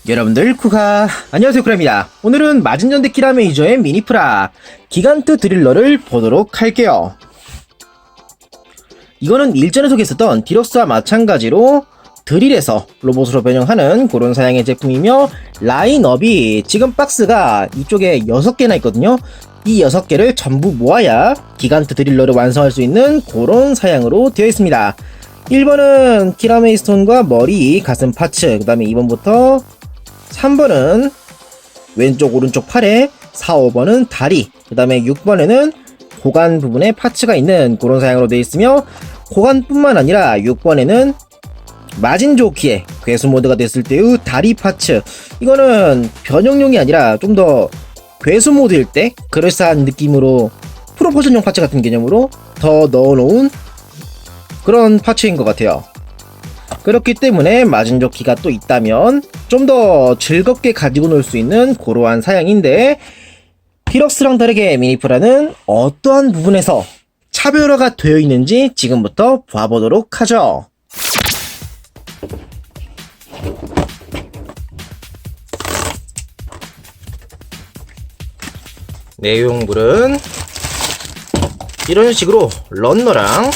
여러분들 안녕하세요, 쿠라입니다. 오늘은 마진전대 키라 메이저의 미니프라 기간트 드릴러를 보도록 할게요. 이거는 일전에 소개했었던 디럭스와 마찬가지로 드릴에서 로봇으로 변형하는 그런 사양의 제품이며, 라인업이 지금 박스가 이쪽에 6개나 있거든요. 이 6개를 전부 모아야 기간트 드릴러를 완성할 수 있는 그런 사양으로 되어 있습니다. 1번은 키라메이스톤과 머리, 가슴 파츠, 그 다음에 2번부터 3번은 왼쪽 오른쪽 팔에, 4, 5번은 다리, 그 다음에 6번에는 고관 부분에 파츠가 있는 그런 사양으로 되어 있으며, 고관뿐만 아니라 6번에는 마진조키의 괴수 모드가 됐을 때의 다리 파츠, 이거는 변형용이 아니라 좀 더 괴수 모드일 때 그럴싸한 느낌으로 프로포션용 파츠 같은 개념으로 더 넣어놓은 그런 파츠인 것 같아요. 그렇기 때문에 마진조키가 또 있다면 좀 더 즐겁게 가지고 놀 수 있는 그러한 사양인데, 디럭스랑 다르게 미니프라는 어떠한 부분에서 차별화가 되어 있는지 지금부터 봐보도록 하죠. 내용물은 이런 식으로 런너랑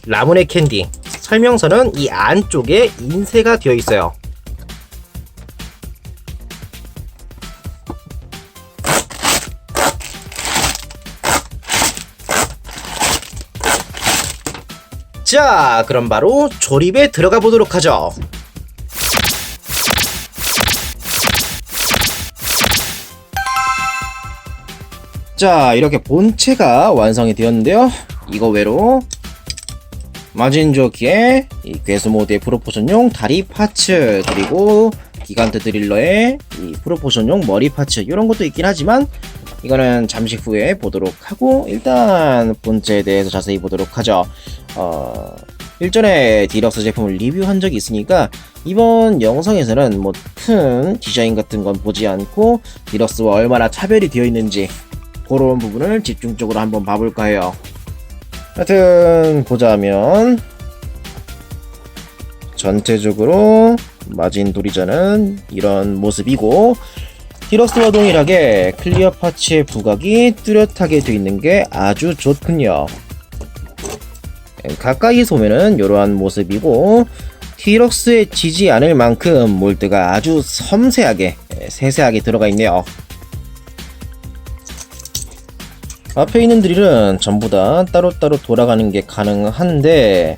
라무네 캔디, 설명서는 이 안쪽에 인쇄가 되어 있어요. 자, 그럼 바로 조립에 들어가 보도록 하죠. 자, 이렇게 본체가 완성이 되었는데요. 이거 외로 마진조키의 이 괴수 모드의 프로포션용 다리 파츠, 그리고 기간트 드릴러의 이 프로포션용 머리 파츠, 이런 것도 있긴 하지만 이거는 잠시 후에 보도록 하고, 일단 본체에 대해서 자세히 보도록 하죠. 일전에 디럭스 제품을 리뷰한 적이 있으니까 이번 영상에서는 뭐 큰 디자인 같은 건 보지 않고 디럭스와 얼마나 차별이 되어 있는지 그런 부분을 집중적으로 한번 봐볼까 해요. 하여튼 보자면 전체적으로 마진 도리자는 이런 모습이고, 디럭스와 동일하게 클리어 파츠의 부각이 뚜렷하게 되어 있는 게 아주 좋군요. 가까이서 보면은 이러한 모습이고, 디럭스에 지지 않을 만큼 몰드가 아주 섬세하게 세세하게 들어가 있네요. 앞에 있는 드릴은 전부 다 따로따로 돌아가는 게 가능한데,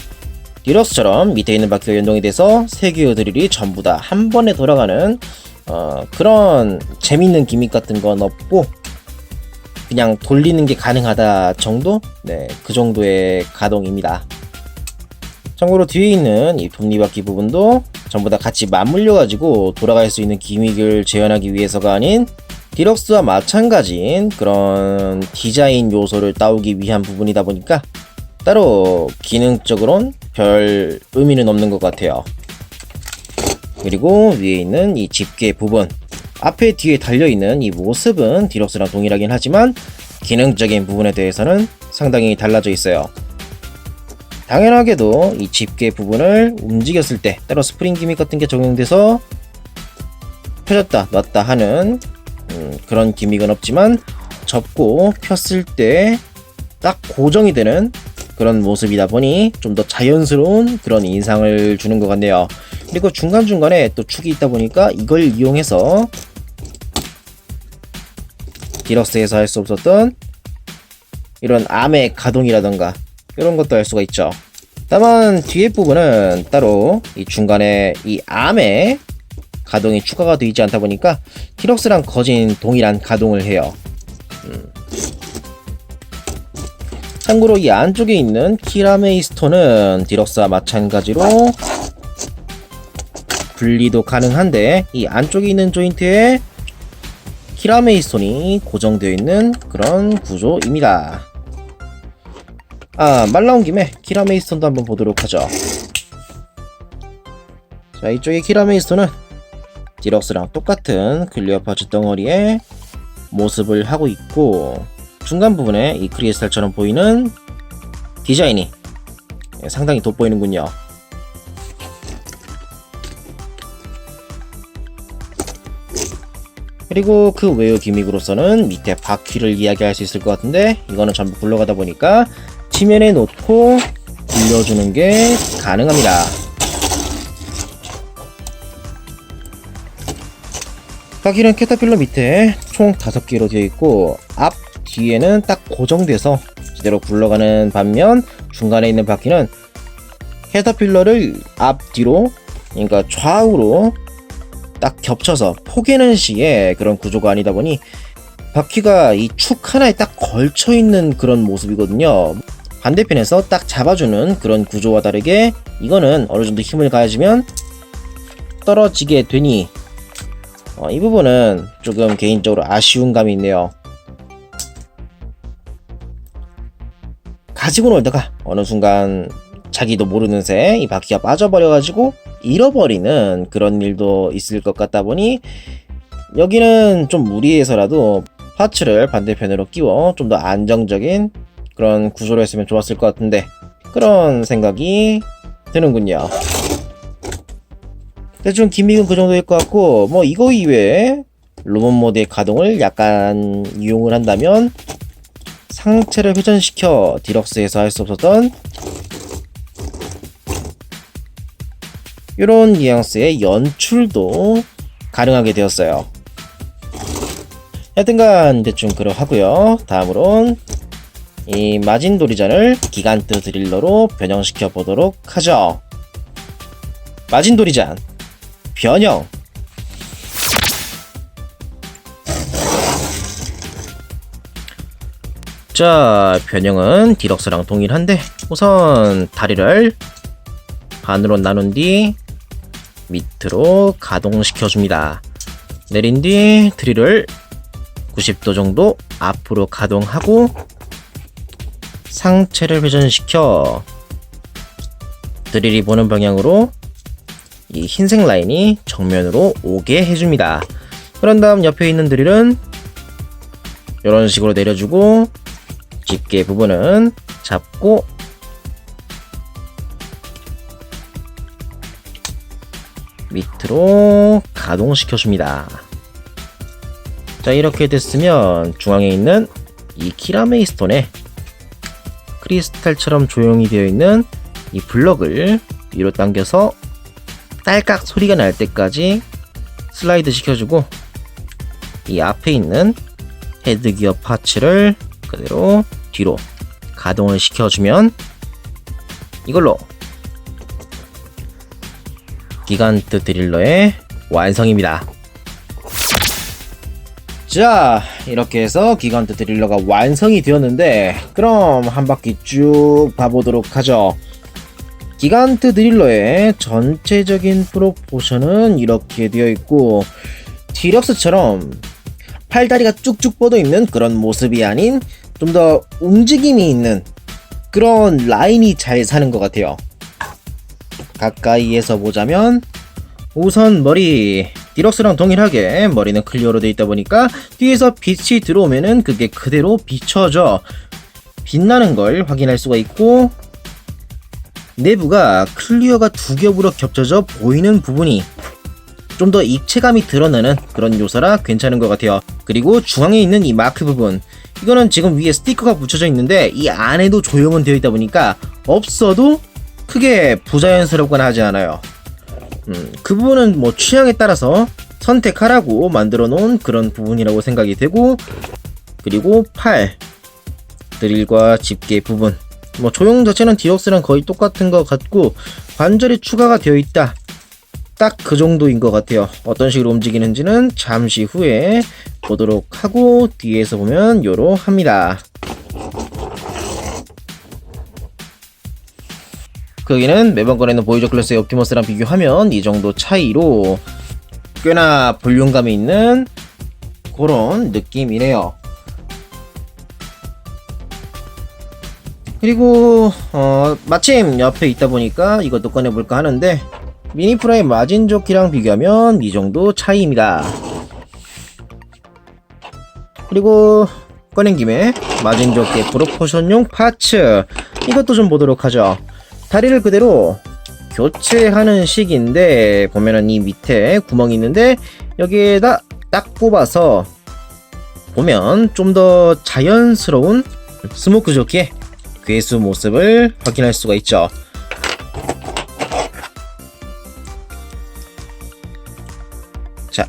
디럭스처럼 밑에 있는 바퀴가 연동이 돼서 3개의 드릴이 전부 다 한 번에 돌아가는 그런 재밌는 기믹 같은 건 없고, 그냥 돌리는 게 가능하다 정도? 네, 그 정도의 가동입니다. 참고로 뒤에 있는 이 톱니바퀴 부분도 전부 다 같이 맞물려 가지고 돌아갈 수 있는 기믹을 재현하기 위해서가 아닌, 디럭스와 마찬가지인 그런 디자인 요소를 따오기 위한 부분이다 보니까 따로 기능적으로는 별 의미는 없는 것 같아요. 그리고 위에 있는 이 집게 부분, 앞에 뒤에 달려있는 이 모습은 디럭스랑 동일하긴 하지만 기능적인 부분에 대해서는 상당히 달라져 있어요. 당연하게도 이 집게 부분을 움직였을 때 따로 스프링 기믹 같은 게 적용돼서 펴졌다 놨다 하는 그런 기믹은 없지만, 접고 폈을 때 딱 고정이 되는 그런 모습이다 보니 좀 더 자연스러운 그런 인상을 주는 것 같네요. 그리고 중간중간에 또 축이 있다 보니까 이걸 이용해서 디럭스에서 할 수 없었던 이런 암의 가동이라던가 이런 것도 할 수가 있죠. 다만 뒤에 부분은 따로 이 중간에 이 암의 가동이 추가가 되어 있지 않다 보니까 디럭스랑 거진 동일한 가동을 해요. 참고로 이 안쪽에 있는 키라메이스톤은 디럭스와 마찬가지로 분리도 가능한데, 이 안쪽에 있는 조인트에 키라메이스톤이 고정되어 있는 그런 구조입니다. 말 나온 김에 키라메이스톤도 한번 보도록 하죠. 자, 이쪽에 키라메이스톤은 디럭스랑 똑같은 클리어 파츠 덩어리에 모습을 하고 있고, 중간 부분에 이 크리스탈처럼 보이는 디자인이 상당히 돋보이는군요. 그리고 그 외의 기믹으로서는 밑에 바퀴를 이야기할 수 있을 것 같은데, 이거는 전부 굴러가다 보니까 치면에 놓고 굴려주는 게 가능합니다. 바퀴는 캐터필러 밑에 총 5개로 되어 있고, 앞 뒤에는 딱 고정돼서 제대로 굴러가는 반면, 중간에 있는 바퀴는 캐터필러를 앞뒤로, 그러니까 좌우로 딱 겹쳐서 포개는 식의 그런 구조가 아니다 보니 바퀴가 이 축 하나에 딱 걸쳐 있는 그런 모습이거든요. 반대편에서 딱 잡아주는 그런 구조와 다르게 이거는 어느 정도 힘을 가해주면 떨어지게 되니 이 부분은 조금 개인적으로 아쉬운 감이 있네요. 가지고 놀다가 어느 순간 자기도 모르는 새 이 바퀴가 빠져버려가지고 잃어버리는 그런 일도 있을 것 같다 보니 여기는 좀 무리해서라도 파츠를 반대편으로 끼워 좀 더 안정적인 그런 구조로 했으면 좋았을 것 같은데, 그런 생각이 드는군요. 대충 기믹은 그 정도일 것 같고, 뭐 이거 이외에 로봇 모드의 가동을 약간 이용을 한다면 상체를 회전시켜 디럭스에서 할 수 없었던 이런 뉘앙스의 연출도 가능하게 되었어요. 하여튼간 대충 그러하고요. 다음으론 이 마진도리잔을 기간트 드릴러로 변형시켜 보도록 하죠. 마진도리잔 변형. 자, 변형은 디럭스랑 동일한데 우선 다리를 반으로 나눈 뒤 밑으로 가동시켜 줍니다. 내린 뒤 드릴을 90도 정도 앞으로 가동하고 상체를 회전시켜 드릴이 보는 방향으로 이 흰색 라인이 정면으로 오게 해줍니다. 그런 다음 옆에 있는 드릴은 이런 식으로 내려주고 집게 부분은 잡고 밑으로 가동시켜줍니다. 자, 이렇게 됐으면 중앙에 있는 이 키라메이 스톤에 크리스탈처럼 조용히 되어 있는 이 블럭을 위로 당겨서 딸깍 소리가 날 때까지 슬라이드 시켜주고 이 앞에 있는 헤드기어 파츠를 그대로 뒤로 가동을 시켜주면 이걸로 기간트 드릴러의 완성입니다. 자, 이렇게 해서 기간트 드릴러가 완성이 되었는데, 그럼 한 바퀴 쭉 봐보도록 하죠. 기간트 드릴러의 전체적인 프로포션은 이렇게 되어 있고, 디럭스처럼 팔다리가 쭉쭉 뻗어 있는 그런 모습이 아닌 좀 더 움직임이 있는 그런 라인이 잘 사는 것 같아요. 가까이에서 보자면 우선 머리, 디럭스랑 동일하게 머리는 클리어로 되어 있다 보니까 뒤에서 빛이 들어오면은 그게 그대로 비춰져 빛나는 걸 확인할 수가 있고, 내부가 클리어가 두 겹으로 겹쳐져 보이는 부분이 좀 더 입체감이 드러나는 그런 요소라 괜찮은 것 같아요. 그리고 중앙에 있는 이 마크 부분, 이거는 지금 위에 스티커가 붙여져 있는데 이 안에도 조형은 되어 있다 보니까 없어도 크게 부자연스럽거나 하지 않아요. 그 부분은 뭐 취향에 따라서 선택하라고 만들어 놓은 그런 부분이라고 생각이 되고, 그리고 팔, 드릴과 집게 부분, 뭐 조형 자체는 디럭스랑 거의 똑같은 것 같고 관절이 추가가 되어 있다, 딱 그 정도인 것 같아요. 어떤 식으로 움직이는지는 잠시 후에 보도록 하고, 뒤에서 보면 요러합니다. 거기는 매번 꺼내는 보이저 클래스의 옵티머스랑 비교하면 이 정도 차이로 꽤나 볼륨감이 있는 그런 느낌이네요. 그리고 마침 옆에 있다 보니까 이것도 꺼내볼까 하는데, 미니프라의 마진조끼랑 비교하면 이 정도 차이입니다. 그리고 꺼낸 김에 마진조끼의 프로포션용 파츠, 이것도 좀 보도록 하죠. 다리를 그대로 교체하는 식인데, 보면은 이 밑에 구멍이 있는데 여기에다 딱 꼽아서 보면 좀 더 자연스러운 스모크 조끼의 괴수 모습을 확인할 수가 있죠. 자,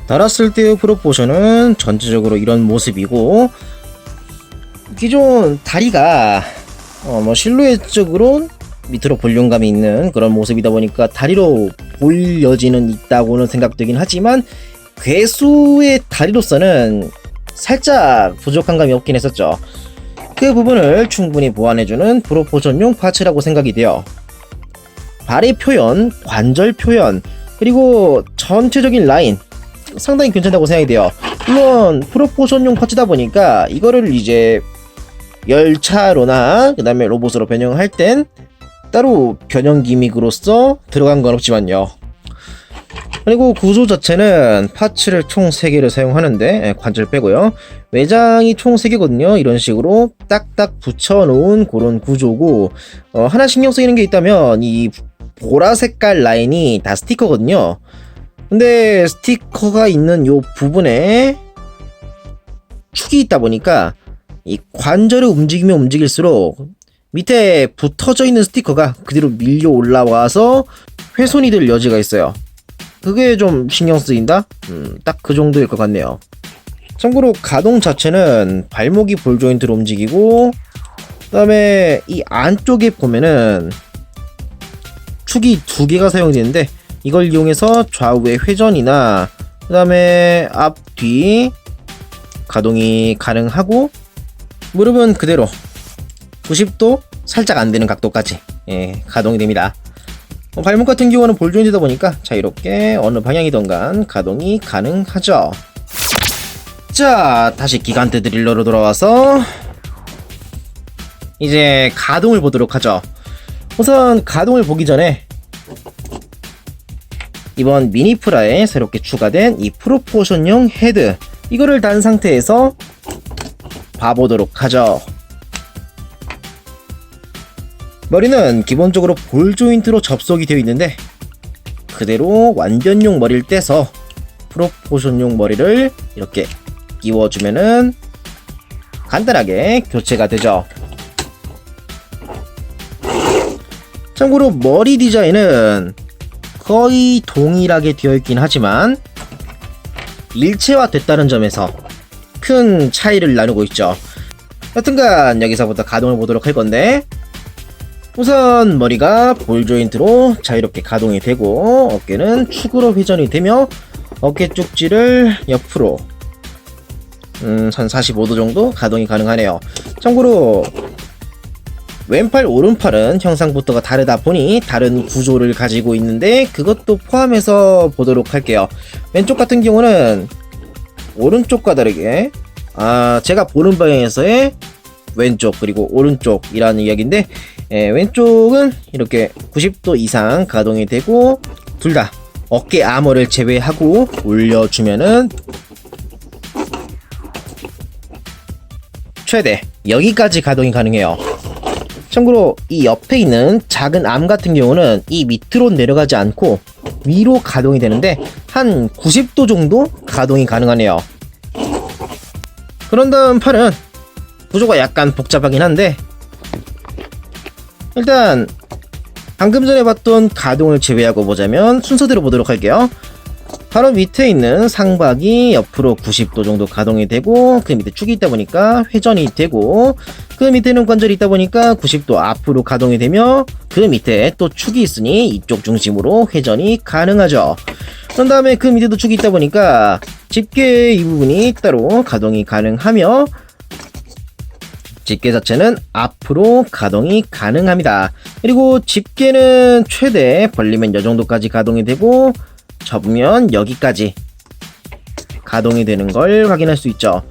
달았을 때의 프로포션은 전체적으로 이런 모습이고, 기존 다리가 실루엣적으로 밑으로 볼륨감이 있는 그런 모습이다 보니까 다리로 볼 여지는 있다고는 생각되긴 하지만 괴수의 다리로서는 살짝 부족한 감이 없긴 했었죠. 그 부분을 충분히 보완해주는 프로포션용 파츠라고 생각이 돼요. 발의 표현, 관절 표현, 그리고 전체적인 라인 상당히 괜찮다고 생각이 돼요. 물론 프로포션용 파츠다 보니까 이거를 이제 열차로나 그 다음에 로봇으로 변형할 땐 따로 변형 기믹으로서 들어간 건 없지만요. 그리고 구조 자체는 파츠를 총 3개를 사용하는데, 관절 빼고요, 외장이 총 3개거든요. 이런 식으로 딱딱 붙여놓은 그런 구조고, 하나 신경 쓰이는 게 있다면 이 보라 색깔 라인이 다 스티커거든요. 근데 스티커가 있는 요 부분에 축이 있다 보니까 이 관절을 움직이면 움직일수록 밑에 붙어져 있는 스티커가 그대로 밀려 올라와서 훼손이 될 여지가 있어요. 그게 좀 신경 쓰인다? 딱 그 정도일 것 같네요. 참고로 가동 자체는 발목이 볼 조인트로 움직이고, 그 다음에 이 안쪽에 보면은 축이 2개가 사용되는데, 이걸 이용해서 좌우의 회전이나 그 다음에 앞, 뒤 가동이 가능하고, 무릎은 그대로 90도 살짝 안 되는 각도까지 가동이 됩니다. 발목 같은 경우는 볼 조인트다 보니까 자유롭게 어느 방향이던간 가동이 가능하죠. 자, 다시 기간트 드릴러로 돌아와서 이제 가동을 보도록 하죠. 우선 가동을 보기 전에 이번 미니프라에 새롭게 추가된 이 프로포션용 헤드, 이거를 단 상태에서 봐보도록 하죠. 머리는 기본적으로 볼 조인트로 접속이 되어 있는데, 그대로 완전용 머리를 떼서 프로포션용 머리를 이렇게 끼워주면은 간단하게 교체가 되죠. 참고로 머리 디자인은 거의 동일하게 되어 있긴 하지만 일체화 됐다는 점에서 큰 차이를 나누고 있죠. 여튼간 여기서부터 가동을 보도록 할 건데, 우선 머리가 볼 조인트로 자유롭게 가동이 되고, 어깨는 축으로 회전이 되며 어깨 쪽지를 옆으로 한 45도 정도 가동이 가능하네요. 참고로 왼팔 오른팔은 형상부터가 다르다 보니 다른 구조를 가지고 있는데, 그것도 포함해서 보도록 할게요. 왼쪽 같은 경우는 오른쪽과 다르게 제가 보는 방향에서의 왼쪽 그리고 오른쪽이라는 이야기인데, 왼쪽은 이렇게 90도 이상 가동이 되고, 둘 다 어깨 아머를 제외하고 올려주면은 최대 여기까지 가동이 가능해요. 참고로 이 옆에 있는 작은 암 같은 경우는 이 밑으로 내려가지 않고 위로 가동이 되는데 한 90도 정도 가동이 가능하네요. 그런 다음 팔은 구조가 약간 복잡하긴 한데, 일단 방금 전에 봤던 가동을 제외하고 보자면 순서대로 보도록 할게요. 바로 밑에 있는 상박이 옆으로 90도 정도 가동이 되고, 그 밑에 축이 있다 보니까 회전이 되고, 그 밑에는 관절이 있다 보니까 90도 앞으로 가동이 되며, 그 밑에 또 축이 있으니 이쪽 중심으로 회전이 가능하죠. 그런 다음에 그 밑에도 축이 있다 보니까 집게 이 부분이 따로 가동이 가능하며, 집게 자체는 앞으로 가동이 가능합니다. 그리고 집게는 최대 벌리면 이 정도까지 가동이 되고, 접으면 여기까지 가동이 되는 걸 확인할 수 있죠.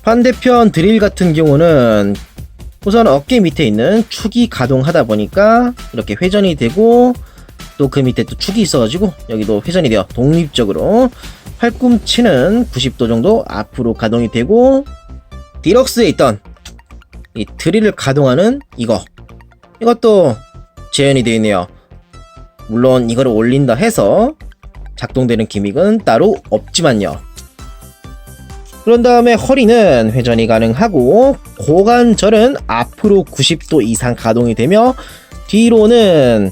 반대편 드릴 같은 경우는 우선 어깨 밑에 있는 축이 가동하다 보니까 이렇게 회전이 되고, 또 그 밑에 또 축이 있어가지고 여기도 회전이 돼요. 독립적으로 팔꿈치는 90도 정도 앞으로 가동이 되고, 디럭스에 있던 이 드릴을 가동하는 이것도 재현이 되어 있네요. 물론 이거를 올린다 해서 작동되는 기믹은 따로 없지만요. 그런 다음에 허리는 회전이 가능하고 고관절은 앞으로 90도 이상 가동이 되며 뒤로는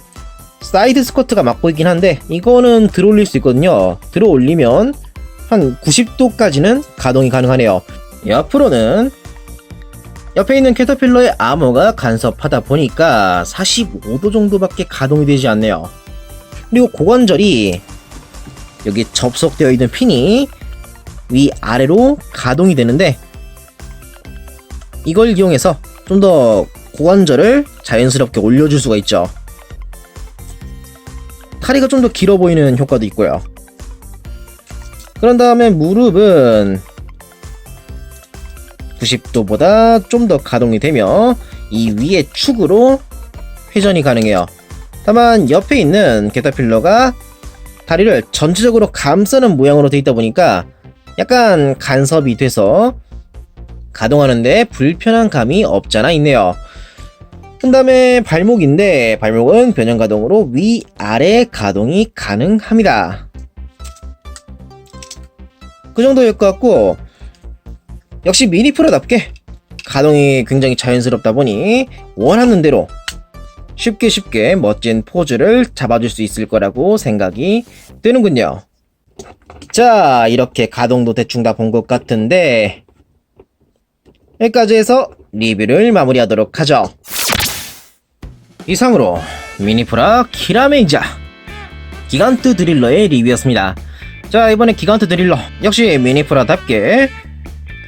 사이드 스쿼트가 막고 있긴 한데 이거는 들어 올릴 수 있거든요. 들어 올리면 한 90도까지는 가동이 가능하네요. 옆으로는 옆에 있는 캐터필러의 아머가 간섭하다 보니까 45도 정도밖에 가동이 되지 않네요. 그리고 고관절이 여기 접속되어 있는 핀이 위아래로 가동이 되는데 이걸 이용해서 좀 더 고관절을 자연스럽게 올려줄 수가 있죠. 다리가 좀 더 길어 보이는 효과도 있고요. 그런 다음에 무릎은 90도보다 좀 더 가동이 되며 이 위의 축으로 회전이 가능해요. 다만 옆에 있는 캐터필러가 다리를 전체적으로 감싸는 모양으로 되어 있다 보니까 약간 간섭이 돼서 가동하는데 불편한 감이 없잖아 있네요. 그 다음에 발목인데 발목은 변형 가동으로 위아래 가동이 가능합니다. 그 정도일 것 같고 역시 미니프로답게 가동이 굉장히 자연스럽다 보니 원하는 대로 쉽게 멋진 포즈를 잡아줄 수 있을 거라고 생각이 되는군요. 자, 이렇게 가동도 대충 다 본 것 같은데 여기까지 해서 리뷰를 마무리하도록 하죠. 이상으로 미니프라 키라메이자 기간트 드릴러의 리뷰였습니다. 자, 이번에 기간트 드릴러 역시 미니프라답게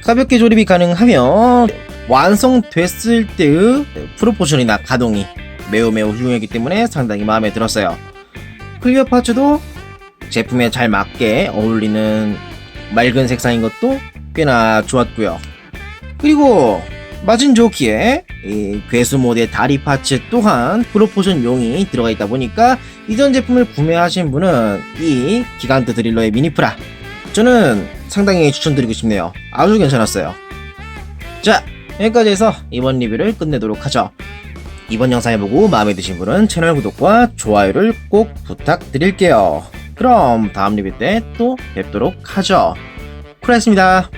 가볍게 조립이 가능하며 완성됐을 때의 프로포션이나 가동이 매우 훌륭하기 때문에 상당히 마음에 들었어요. 클리어 파츠도 제품에 잘 맞게 어울리는 맑은 색상인 것도 꽤나 좋았고요. 그리고 마진 좋기에 이 괴수 모드의 다리 파츠 또한 프로포션용이 들어가 있다 보니까 이전 제품을 구매하신 분은 이 기간트 드릴러의 미니프라 저는 상당히 추천드리고 싶네요. 아주 괜찮았어요. 자, 여기까지 해서 이번 리뷰를 끝내도록 하죠. 이번 영상을 보고 마음에 드신 분은 채널 구독과 좋아요를 꼭 부탁드릴게요. 그럼 다음 리뷰 때 또 뵙도록 하죠. 쿨했습니다.